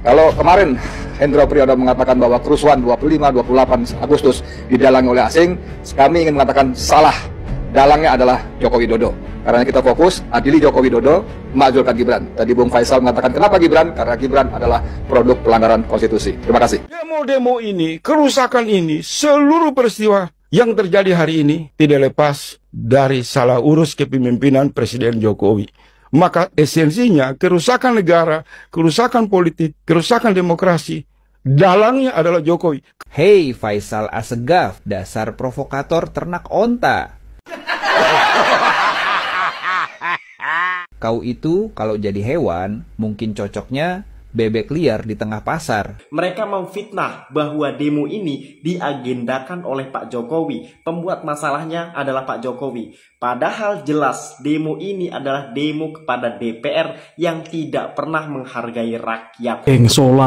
Kalau kemarin Hendro Priyono mengatakan bahwa kerusuhan 25-28 Agustus didalangi oleh asing, kami ingin mengatakan salah. Dalangnya adalah Joko Widodo. Karena kita fokus adili Joko Widodo, memajukan Gibran. Tadi Bung Faisal mengatakan kenapa Gibran? Karena Gibran adalah produk pelanggaran konstitusi. Terima kasih. Demo-demo ini, kerusakan ini, seluruh peristiwa yang terjadi hari ini tidak lepas dari salah urus kepemimpinan Presiden Jokowi. Maka esensinya kerusakan negara, kerusakan politik, kerusakan demokrasi, dalangnya adalah Jokowi. Hei Faisal Assegaf, dasar provokator ternak onta. Kau itu kalau jadi hewan mungkin cocoknya bebek liar di tengah pasar. Mereka memfitnah bahwa demo ini diagendakan oleh Pak Jokowi. Pembuat masalahnya adalah Pak Jokowi. Padahal jelas demo ini adalah demo kepada DPR yang tidak pernah menghargai rakyat. Geng Solo,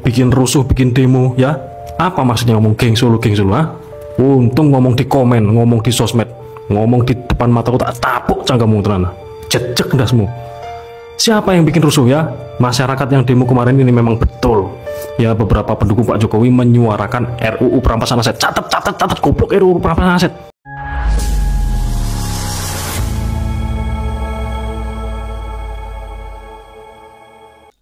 bikin rusuh, bikin demo, ya? Apa maksudnya ngomong geng Solo, ha? Untung ngomong di komen, ngomong di sosmed, ngomong di depan mataku tak tapuk canggamu tenan. Jejek ndasmu. Siapa yang bikin rusuh ya? Masyarakat yang demo kemarin ini memang betul. Ya, beberapa pendukung Pak Jokowi menyuarakan RUU perampasan aset. Catat goblok RUU perampasan aset.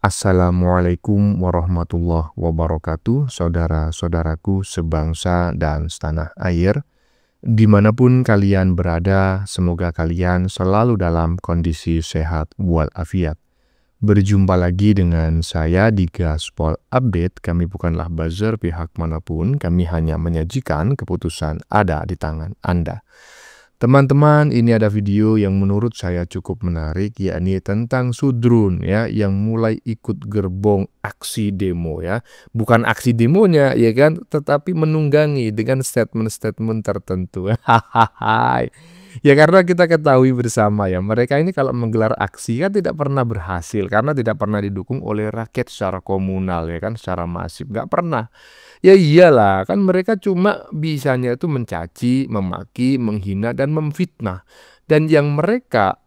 Assalamualaikum warahmatullahi wabarakatuh, saudara-saudaraku sebangsa dan setanah air. Dimanapun kalian berada, semoga kalian selalu dalam kondisi sehat walafiat. Berjumpa lagi dengan saya di Gaspol Update. Kami bukanlah buzzer pihak manapun, kami hanya menyajikan keputusan ada di tangan Anda. Teman-teman, ini ada video yang menurut saya cukup menarik, yakni tentang Sudrun ya, yang mulai ikut gerbong aksi demo ya. Bukan aksi demonya ya kan, tetapi menunggangi dengan statement-statement tertentu. Hahaha. Ya karena kita ketahui bersama ya, mereka ini kalau menggelar aksi kan tidak pernah berhasil karena tidak pernah didukung oleh rakyat secara komunal ya kan, secara masif, nggak pernah. Ya iyalah, kan mereka cuma bisanya itu mencaci, memaki, menghina, dan memfitnah. Dan yang mereka,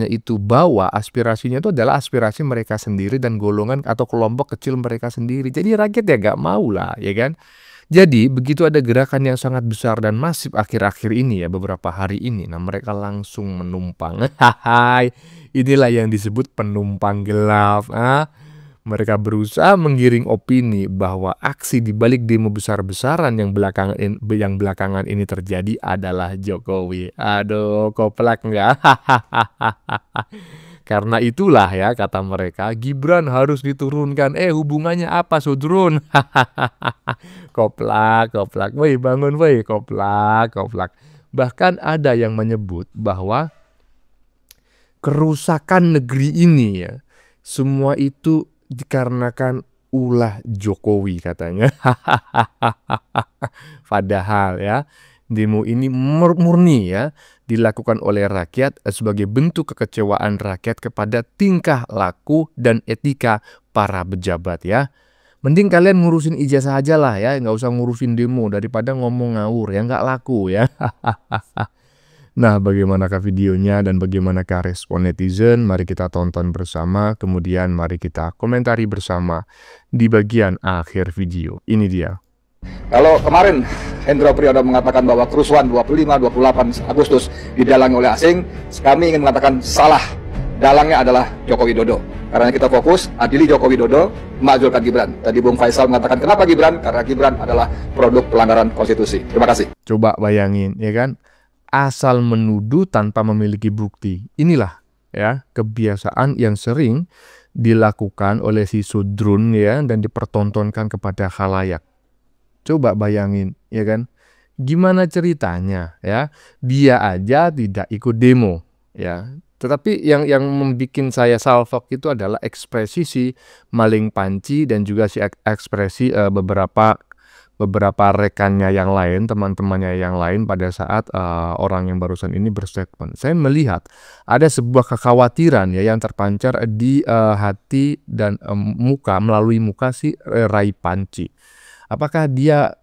itu bawa aspirasinya itu adalah aspirasi mereka sendiri dan golongan atau kelompok kecil mereka sendiri. Jadi rakyat ya gak mau lah, ya kan? Jadi begitu ada gerakan yang sangat besar dan masif akhir-akhir ini ya, beberapa hari ini, nah mereka langsung menumpang. Hai, inilah yang disebut penumpang gelap. Mereka berusaha menggiring opini bahwa aksi di balik demo besar-besaran yang belakangan ini terjadi adalah Jokowi. Aduh, koplak nggak? Karena itulah ya kata mereka, Gibran harus diturunkan. Hubungannya apa Sudrun? Koplak. Woi bangun woi, koplak. Bahkan ada yang menyebut bahwa kerusakan negeri ini ya, semua itu dikarenakan ulah Jokowi katanya. Padahal ya, demo ini murni ya dilakukan oleh rakyat sebagai bentuk kekecewaan rakyat kepada tingkah laku dan etika para pejabat ya. Mending kalian ngurusin ijazah aja lah ya, nggak usah ngurusin demo daripada ngomong ngawur ya, nggak laku ya. Nah, bagaimanakah videonya dan bagaimanakah respon netizen? Mari kita tonton bersama, kemudian mari kita komentari bersama di bagian akhir video. Ini dia. Kalau kemarin Hendro Priyono mengatakan bahwa kerusuhan 25-28 Agustus didalangi oleh asing, kami ingin mengatakan salah. Dalangnya adalah Joko Widodo. Karena kita fokus adili Joko Widodo, memajukan Gibran. Tadi Bung Faisal mengatakan kenapa Gibran? Karena Gibran adalah produk pelanggaran konstitusi. Terima kasih. Coba bayangin ya kan? Asal menuduh tanpa memiliki bukti. Inilah ya kebiasaan yang sering dilakukan oleh si Sudrun ya, dan dipertontonkan kepada khalayak. Coba bayangin ya kan, gimana ceritanya ya, dia aja tidak ikut demo ya. Tetapi yang membuat saya salfok itu adalah ekspresi si maling panci dan juga si ekspresi beberapa rekannya yang lain, teman-temannya yang lain pada saat orang yang barusan ini berstatement. Saya melihat ada sebuah kekhawatiran ya yang terpancar di hati dan melalui muka si Rai Panci. Apakah dia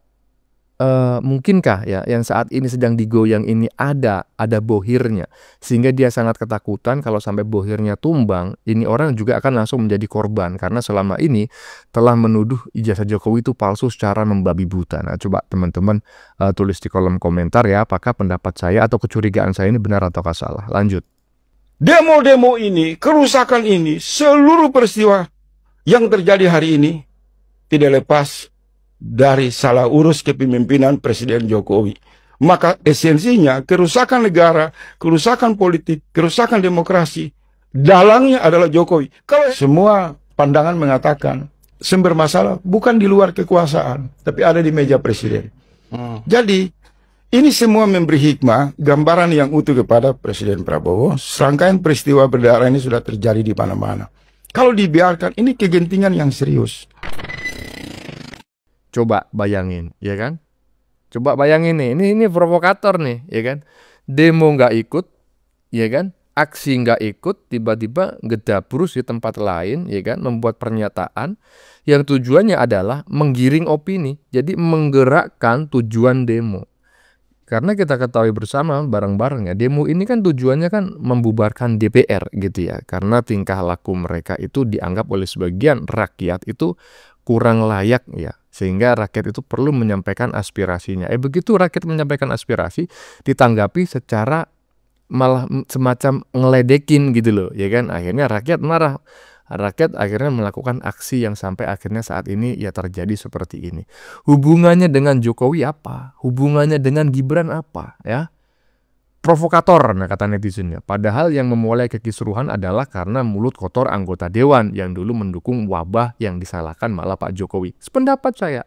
mungkinkah ya yang saat ini sedang digoyang ini ada bohirnya, sehingga dia sangat ketakutan kalau sampai bohirnya tumbang, ini orang juga akan langsung menjadi korban karena selama ini telah menuduh ijazah Jokowi itu palsu secara membabi buta. Nah, coba teman-teman tulis di kolom komentar ya, apakah pendapat saya atau kecurigaan saya ini benar ataukah salah. Lanjut. Demo-demo ini, kerusakan ini, seluruh peristiwa yang terjadi hari ini tidak lepas dari salah urus kepemimpinan Presiden Jokowi. Maka esensinya kerusakan negara, kerusakan politik, kerusakan demokrasi, dalangnya adalah Jokowi. Kalau semua pandangan mengatakan sumber masalah bukan di luar kekuasaan, tapi ada di meja Presiden. Jadi ini semua memberi hikmah, gambaran yang utuh kepada Presiden Prabowo. Serangkaian peristiwa berdarah ini sudah terjadi di mana-mana. Kalau dibiarkan, ini kegentingan yang serius. Coba bayangin, ya kan? Coba bayangin nih, ini provokator nih, ya kan? Demo nggak ikut, ya kan? Aksi nggak ikut, tiba-tiba gedabrus di tempat lain, ya kan? Membuat pernyataan yang tujuannya adalah menggiring opini, jadi menggerakkan tujuan demo. Karena kita ketahui bersama bareng-bareng ya, demo ini kan tujuannya kan membubarkan DPR gitu ya. Karena tingkah laku mereka itu dianggap oleh sebagian rakyat itu kurang layak ya. Sehingga rakyat itu perlu menyampaikan aspirasinya. Begitu rakyat menyampaikan aspirasi, ditanggapi secara malah semacam ngeledekin gitu loh, ya kan? Akhirnya rakyat marah. Rakyat akhirnya melakukan aksi yang sampai akhirnya saat ini ya terjadi seperti ini. Hubungannya dengan Jokowi apa? Hubungannya dengan Gibran apa? Ya, provokator, nah kata netizennya. Padahal yang memulai kekisruhan adalah karena mulut kotor anggota dewan yang dulu mendukung wabah yang disalahkan malah Pak Jokowi. Sependapat saya,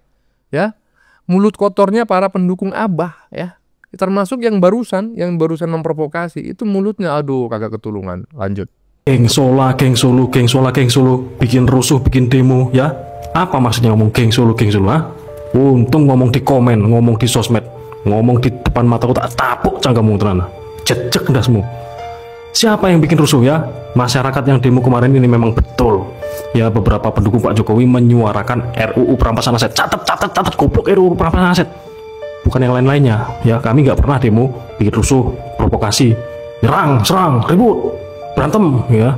ya, mulut kotornya para pendukung Abah, ya, termasuk yang barusan memprovokasi itu mulutnya, aduh kagak ketulungan. Lanjut. Geng Sola, geng Solo, geng Sola, geng Solo, bikin rusuh, bikin demo, ya? Apa maksudnya ngomong geng Solo, ha? Untung ngomong di komen, ngomong di sosmed, ngomong di depan mataku tak tapuk cangkamu tenan. Jejek ndasmu. Siapa yang bikin rusuh ya? Masyarakat yang demo kemarin ini memang betul. Ya, beberapa pendukung Pak Jokowi menyuarakan RUU perampasan aset. Catat goblok RUU perampasan aset. Bukan yang lain-lainnya. Ya, kami nggak pernah demo bikin rusuh, provokasi, nyerang, serang, ribut, berantem, ya,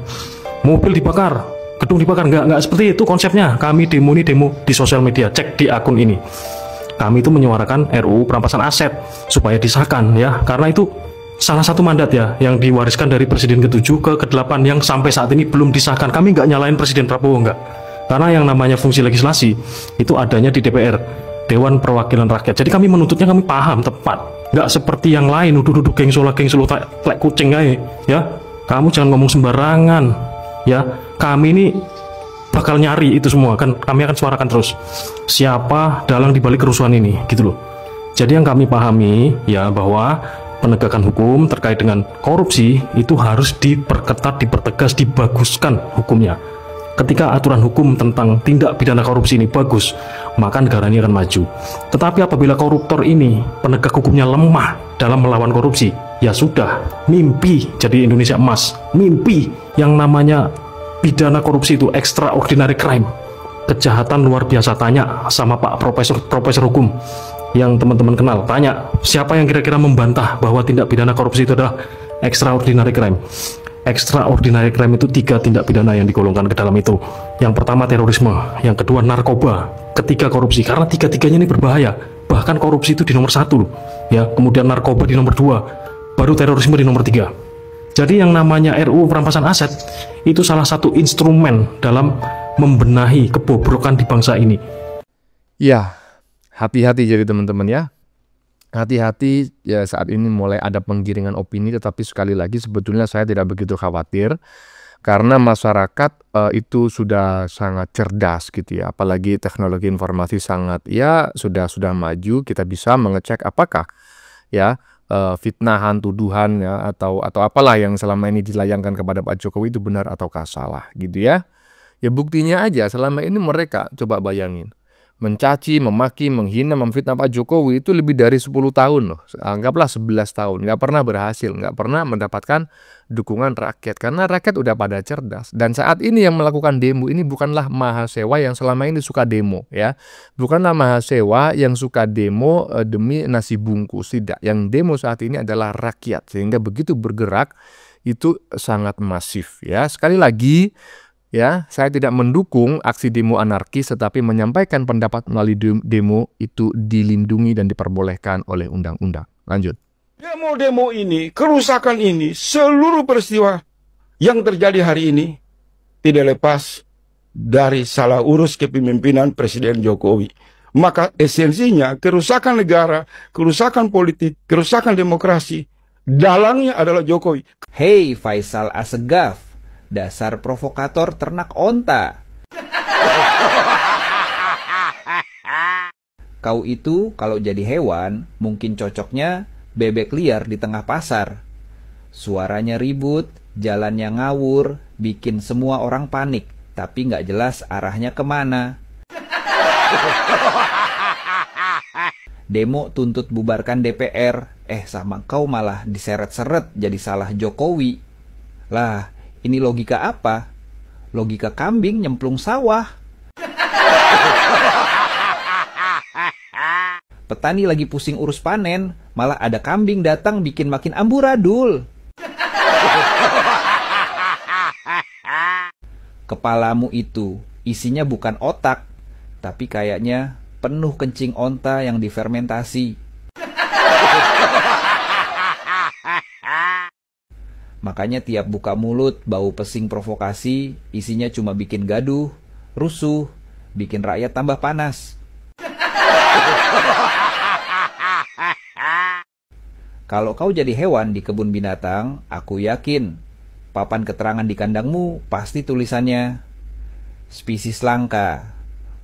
mobil dibakar, gedung dibakar, nggak seperti itu konsepnya. Kami demo di sosial media, cek di akun ini. Kami itu menyuarakan RUU perampasan aset supaya disahkan, ya, karena itu salah satu mandat ya yang diwariskan dari Presiden ke-7 ke ke-8 yang sampai saat ini belum disahkan. Kami nggak nyalain Presiden Prabowo, nggak, karena yang namanya fungsi legislasi itu adanya di DPR, Dewan Perwakilan Rakyat. Jadi kami menuntutnya, kami paham tepat, nggak seperti yang lain duduk geng Solo tlek kucing aja, ya. Kamu jangan ngomong sembarangan, ya. Kami ini bakal nyari itu semua, kan kami akan suarakan terus siapa dalang dibalik kerusuhan ini, gitu loh. Jadi yang kami pahami ya bahwa penegakan hukum terkait dengan korupsi itu harus diperketat, dipertegas, dibaguskan hukumnya. Ketika aturan hukum tentang tindak pidana korupsi ini bagus, maka negara ini akan maju. Tetapi apabila koruptor ini penegak hukumnya lemah dalam melawan korupsi, ya sudah, mimpi jadi Indonesia emas, mimpi yang namanya pidana korupsi itu extraordinary crime, kejahatan luar biasa. Tanya sama Pak profesor hukum yang teman-teman kenal, tanya siapa yang kira-kira membantah bahwa tindak pidana korupsi itu adalah extraordinary crime. Extraordinary crime itu 3 tindak pidana yang digolongkan ke dalam itu. Yang pertama terorisme, yang kedua narkoba, ketiga korupsi. Karena 3-tiganya ini berbahaya. Bahkan korupsi itu di nomor 1, ya. Kemudian narkoba di nomor 2, baru terorisme di nomor 3. Jadi yang namanya RUU perampasan aset itu salah satu instrumen dalam membenahi kebobrokan di bangsa ini. Ya, hati-hati jadi teman-teman ya. Hati-hati ya, saat ini mulai ada penggiringan opini, tetapi sekali lagi sebetulnya saya tidak begitu khawatir karena masyarakat itu sudah sangat cerdas gitu ya, apalagi teknologi informasi sangat ya sudah maju, kita bisa mengecek apakah ya fitnahan, tuduhan ya atau apalah yang selama ini dilayangkan kepada Pak Jokowi itu benar ataukah salah gitu ya. Ya buktinya aja selama ini mereka, coba bayangin, mencaci, memaki, menghina, memfitnah Pak Jokowi itu lebih dari 10 tahun loh. Anggaplah 11 tahun. Nggak pernah berhasil, nggak pernah mendapatkan dukungan rakyat. Karena rakyat udah pada cerdas. Dan saat ini yang melakukan demo ini bukanlah mahasiswa yang selama ini suka demo ya. Bukanlah mahasiswa yang suka demo demi nasi bungkus. Tidak. Yang demo saat ini adalah rakyat. Sehingga begitu bergerak itu sangat masif ya. Sekali lagi, ya, saya tidak mendukung aksi demo anarkis, tetapi menyampaikan pendapat melalui demo itu dilindungi dan diperbolehkan oleh undang-undang. Lanjut. Demo-demo ini, kerusakan ini, seluruh peristiwa yang terjadi hari ini tidak lepas dari salah urus kepemimpinan Presiden Jokowi. Maka esensinya kerusakan negara, kerusakan politik, kerusakan demokrasi, dalangnya adalah Jokowi. Hei Faisal Assegaf, dasar provokator ternak onta. Kau itu kalau jadi hewan mungkin cocoknya bebek liar di tengah pasar. Suaranya ribut, jalannya ngawur, bikin semua orang panik, tapi nggak jelas arahnya kemana. Demo tuntut bubarkan DPR, sama kau malah diseret-seret jadi salah Jokowi. Lah, ini logika apa? Logika kambing nyemplung sawah. Petani lagi pusing urus panen, malah ada kambing datang bikin makin amburadul. Kepalamu itu isinya bukan otak, tapi kayaknya penuh kencing onta yang difermentasi. Makanya tiap buka mulut bau pesing provokasi, isinya cuma bikin gaduh, rusuh, bikin rakyat tambah panas. Kalau kau jadi hewan di kebun binatang, aku yakin papan keterangan di kandangmu pasti tulisannya spesies langka,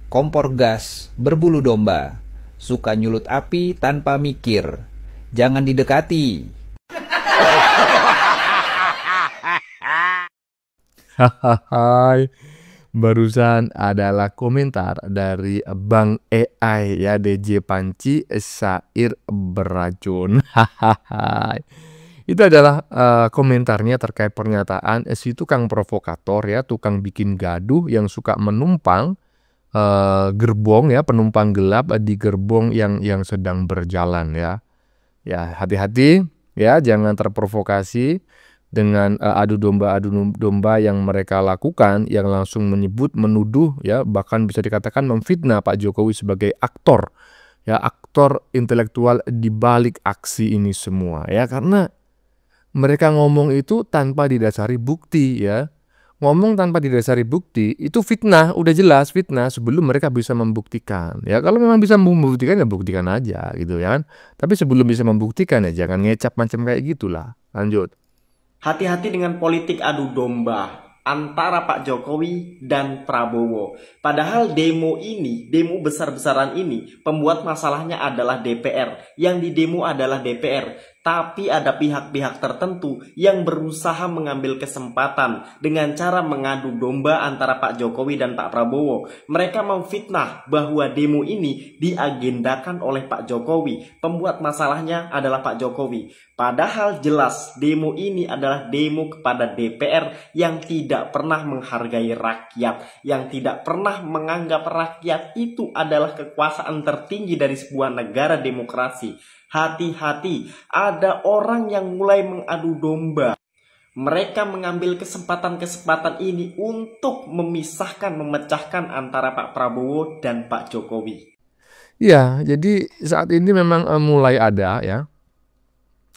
kompor gas, berbulu domba, suka nyulut api tanpa mikir, jangan didekati. Hahaha, barusan adalah komentar dari Bang AI ya, DJ Panci Syair Beracun. Hahaha. Itu adalah komentarnya terkait pernyataan si tukang provokator ya, tukang bikin gaduh yang suka menumpang gerbong ya, penumpang gelap di gerbong yang sedang berjalan ya. Ya, hati-hati ya, jangan terprovokasi dengan adu domba yang mereka lakukan, yang langsung menyebut, menuduh ya, bahkan bisa dikatakan memfitnah Pak Jokowi sebagai aktor ya, aktor intelektual di balik aksi ini semua ya, karena mereka ngomong itu tanpa didasari bukti ya. Ngomong tanpa didasari bukti itu fitnah, udah jelas fitnah sebelum mereka bisa membuktikan. Ya kalau memang bisa membuktikan ya buktikan aja gitu ya kan. Tapi sebelum bisa membuktikan ya jangan ngecap macam kayak gitulah. Lanjut. Hati-hati dengan politik adu domba antara Pak Jokowi dan Prabowo. Padahal demo ini, demo besar-besaran ini, pembuat masalahnya adalah DPR. Yang didemo adalah DPR. Tapi ada pihak-pihak tertentu yang berusaha mengambil kesempatan dengan cara mengadu domba antara Pak Jokowi dan Pak Prabowo. Mereka memfitnah bahwa demo ini diagendakan oleh Pak Jokowi. Pembuat masalahnya adalah Pak Jokowi. Padahal jelas demo ini adalah demo kepada DPR yang tidak pernah menghargai rakyat, yang tidak pernah menganggap rakyat itu adalah kekuasaan tertinggi dari sebuah negara demokrasi. Hati-hati, ada orang yang mulai mengadu domba. Mereka mengambil kesempatan-kesempatan ini untuk memisahkan, memecahkan antara Pak Prabowo dan Pak Jokowi. Ya, jadi saat ini memang mulai ada ya,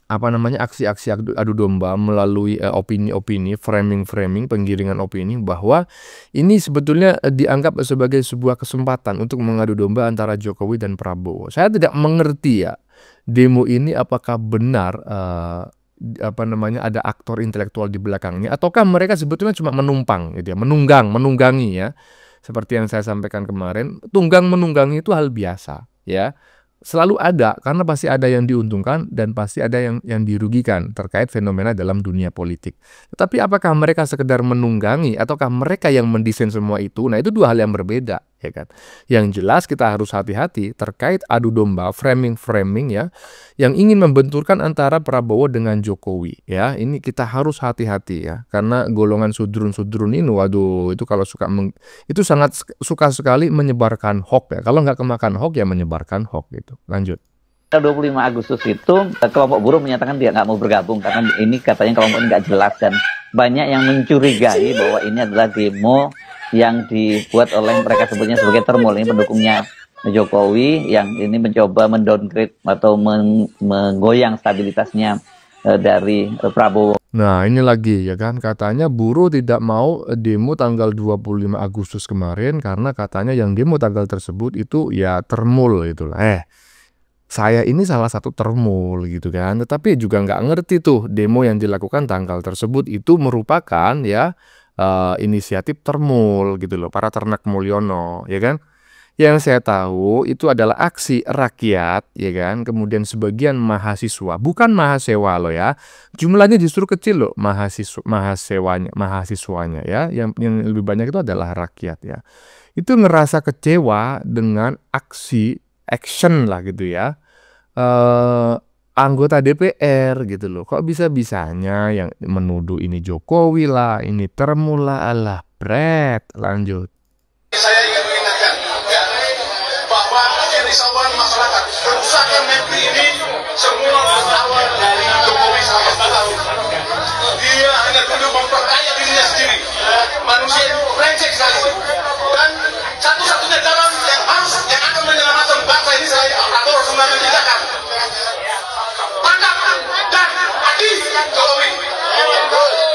aksi-aksi adu domba melalui opini-opini, framing-framing, penggiringan opini bahwa ini sebetulnya dianggap sebagai sebuah kesempatan untuk mengadu domba antara Jokowi dan Prabowo. Saya tidak mengerti ya, demo ini apakah benar ada aktor intelektual di belakangnya ataukah mereka sebetulnya cuma menumpang gitu ya, menunggangi ya. Seperti yang saya sampaikan kemarin, tunggang menunggangi itu hal biasa ya. Selalu ada, karena pasti ada yang diuntungkan dan pasti ada yang dirugikan terkait fenomena dalam dunia politik. Tetapi apakah mereka sekedar menunggangi ataukah mereka yang mendesain semua itu? Nah, itu dua hal yang berbeda ya kan. Yang jelas kita harus hati-hati terkait adu domba, framing-framing ya, yang ingin membenturkan antara Prabowo dengan Jokowi ya. Ini kita harus hati-hati ya, karena golongan sudrun-sudrun ini, waduh, itu kalau itu sangat suka sekali menyebarkan hoax ya. Kalau nggak kemakan hoax ya menyebarkan hoax gitu. Lanjut. 25 Agustus itu kelompok buruh menyatakan dia nggak mau bergabung karena ini katanya kelompok ini nggak jelas, dan banyak yang mencurigai bahwa ini adalah demo yang dibuat oleh mereka sebutnya sebagai termul, ini pendukungnya Jokowi yang ini mencoba mendowngrade atau menggoyang stabilitasnya dari Prabowo. Nah ini lagi ya kan, katanya buruh tidak mau demo tanggal 25 Agustus kemarin karena katanya yang demo tanggal tersebut itu ya termul itulah. Saya ini salah satu termul gitu kan, tetapi juga nggak ngerti tuh demo yang dilakukan tanggal tersebut itu merupakan ya inisiatif termul gitu loh, para ternak Mulyono ya kan. Yang saya tahu itu adalah aksi rakyat ya kan, kemudian sebagian mahasiswa, bukan mahasiswa loh ya, jumlahnya justru kecil loh mahasiswanya ya, yang lebih banyak itu adalah rakyat ya. Itu ngerasa kecewa dengan action lah gitu ya, anggota DPR gitu loh. Kok bisa-bisanya yang menuduh ini Jokowi lah, ini termul lah, alah bret. Lanjut. Saya ingin mengingatkan ya, bahwa kerisauan masyarakat, kerusakan mimpi ini semua berawal dari Jokowi selama 10 tahun. Dia hanya perlu memperkaya dirinya sendiri. Manusia itu brengsek sekali. Dan satu-satunya jalan yang akan menyelamatkan bangsa ini selain Pak Prabowo harus mengerjakan. Tangkap dan adil Jokowi.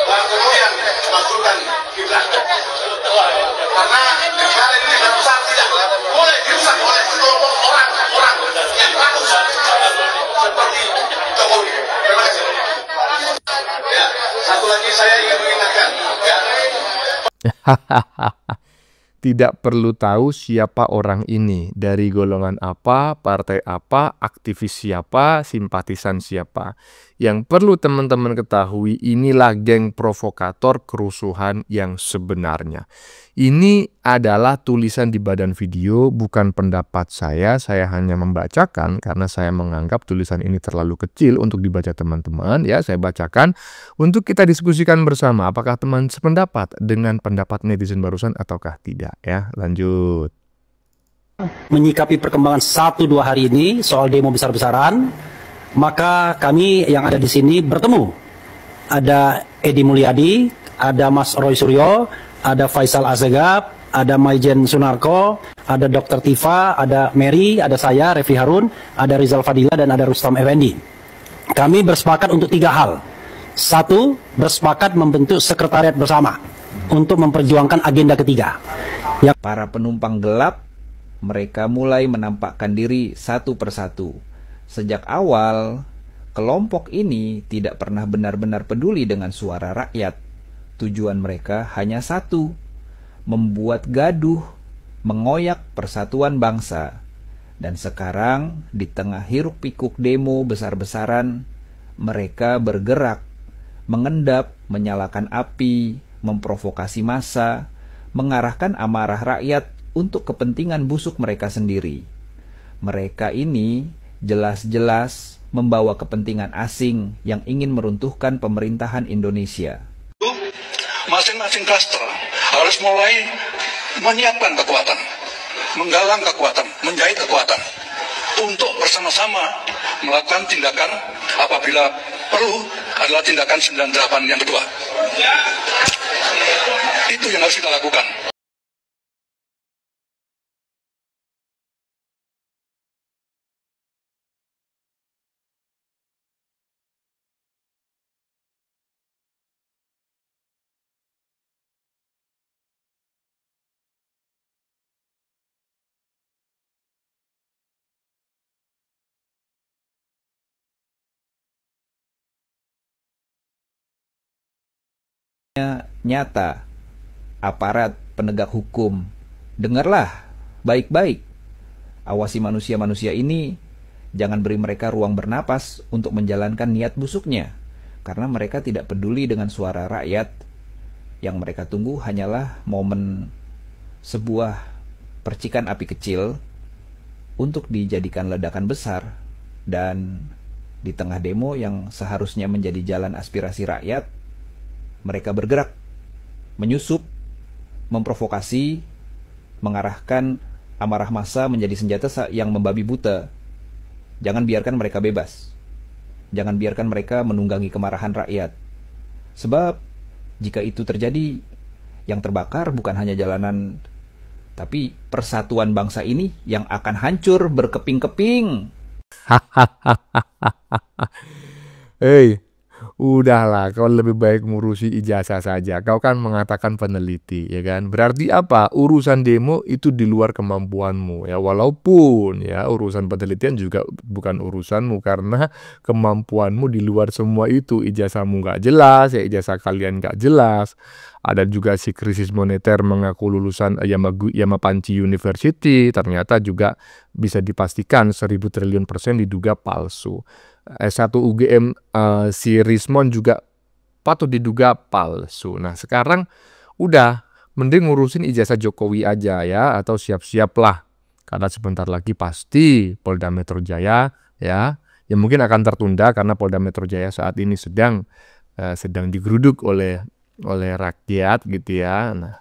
Dan kemudian masukkan Gibran. Karena negara ini besar tidak boleh dirusak oleh sekelompok orang yang rakus seperti Jokowi. Terima kasih. Ya, satu lagi saya ingin mengingatkan ya. Tidak perlu tahu siapa orang ini, dari golongan apa, partai apa, aktivis siapa, simpatisan siapa. Yang perlu teman-teman ketahui, inilah geng provokator kerusuhan yang sebenarnya. Ini adalah tulisan di badan video, bukan pendapat saya hanya membacakan karena saya menganggap tulisan ini terlalu kecil untuk dibaca teman-teman. Ya, saya bacakan untuk kita diskusikan bersama, apakah teman sependapat dengan pendapat netizen barusan ataukah tidak ya. Lanjut. Menyikapi perkembangan 1-2 hari ini soal demo besar-besaran, maka kami yang ada di sini bertemu. Ada Edi Mulyadi, ada Mas Roy Suryo, ada Faisal Assegaf, ada Maijen Sunarko, ada Dr. Tifa, ada Mary, ada saya, Refli Harun, ada Rizal Fadila, dan ada Rustam Effendi. Kami bersepakat untuk 3 hal. 1, bersepakat membentuk sekretariat bersama untuk memperjuangkan agenda ketiga. Para penumpang gelap, mereka mulai menampakkan diri satu persatu. Sejak awal, kelompok ini tidak pernah benar-benar peduli dengan suara rakyat. Tujuan mereka hanya satu, membuat gaduh, mengoyak persatuan bangsa. Dan sekarang, di tengah hiruk-pikuk demo besar-besaran, mereka bergerak, mengendap, menyalakan api, memprovokasi massa, mengarahkan amarah rakyat untuk kepentingan busuk mereka sendiri. Mereka ini jelas-jelas membawa kepentingan asing yang ingin meruntuhkan pemerintahan Indonesia. Masing-masing klaster harus mulai menyiapkan kekuatan, menggalang kekuatan, menjahit kekuatan untuk bersama-sama melakukan tindakan apabila perlu adalah tindakan 98 yang kedua. Itu yang harus kita lakukan. Nyata, aparat penegak hukum, dengarlah baik-baik. Awasi manusia-manusia ini, jangan beri mereka ruang bernapas untuk menjalankan niat busuknya, karena mereka tidak peduli dengan suara rakyat. Yang mereka tunggu hanyalah momen sebuah percikan api kecil untuk dijadikan ledakan besar, dan di tengah demo yang seharusnya menjadi jalan aspirasi rakyat, mereka bergerak, menyusup, memprovokasi, mengarahkan amarah massa menjadi senjata yang membabi buta. Jangan biarkan mereka bebas. Jangan biarkan mereka menunggangi kemarahan rakyat. Sebab jika itu terjadi, yang terbakar bukan hanya jalanan, tapi persatuan bangsa ini yang akan hancur berkeping-keping. Hei, udahlah, kau lebih baik ngurusi ijazah saja. Kau kan mengatakan peneliti, ya kan? Berarti apa? Urusan demo itu di luar kemampuanmu, ya. Walaupun ya urusan penelitian juga bukan urusanmu karena kemampuanmu di luar semua itu. Ijazahmu nggak jelas, ya ijazah kalian nggak jelas. Ada juga si krisis moneter mengaku lulusan Yamapanchi University, ternyata juga bisa dipastikan 1000 triliun % diduga palsu. S1 UGM si Rismon juga patut diduga palsu. Nah sekarang udah mending ngurusin ijazah Jokowi aja ya, atau siap-siaplah karena sebentar lagi pasti Polda Metro Jaya ya mungkin akan tertunda karena Polda Metro Jaya saat ini sedang digeruduk oleh rakyat gitu ya. Nah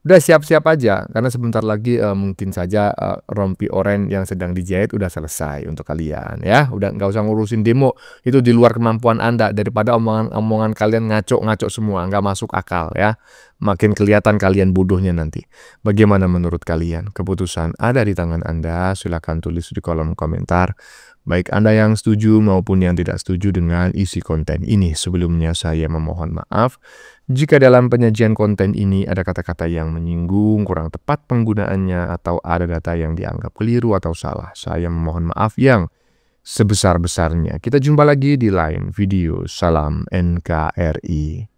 udah siap-siap aja karena sebentar lagi mungkin saja rompi oren yang sedang dijahit udah selesai untuk kalian ya. Udah nggak usah ngurusin demo, itu di luar kemampuan Anda. Daripada omongan kalian ngaco semua, nggak masuk akal ya. Makin kelihatan kalian bodohnya nanti. Bagaimana menurut kalian? Keputusan ada di tangan Anda. Silakan tulis di kolom komentar. Baik Anda yang setuju maupun yang tidak setuju dengan isi konten ini. Sebelumnya saya memohon maaf jika dalam penyajian konten ini ada kata-kata yang menyinggung, kurang tepat penggunaannya, atau ada data yang dianggap keliru atau salah. Saya memohon maaf yang sebesar-besarnya. Kita jumpa lagi di lain video. Salam NKRI.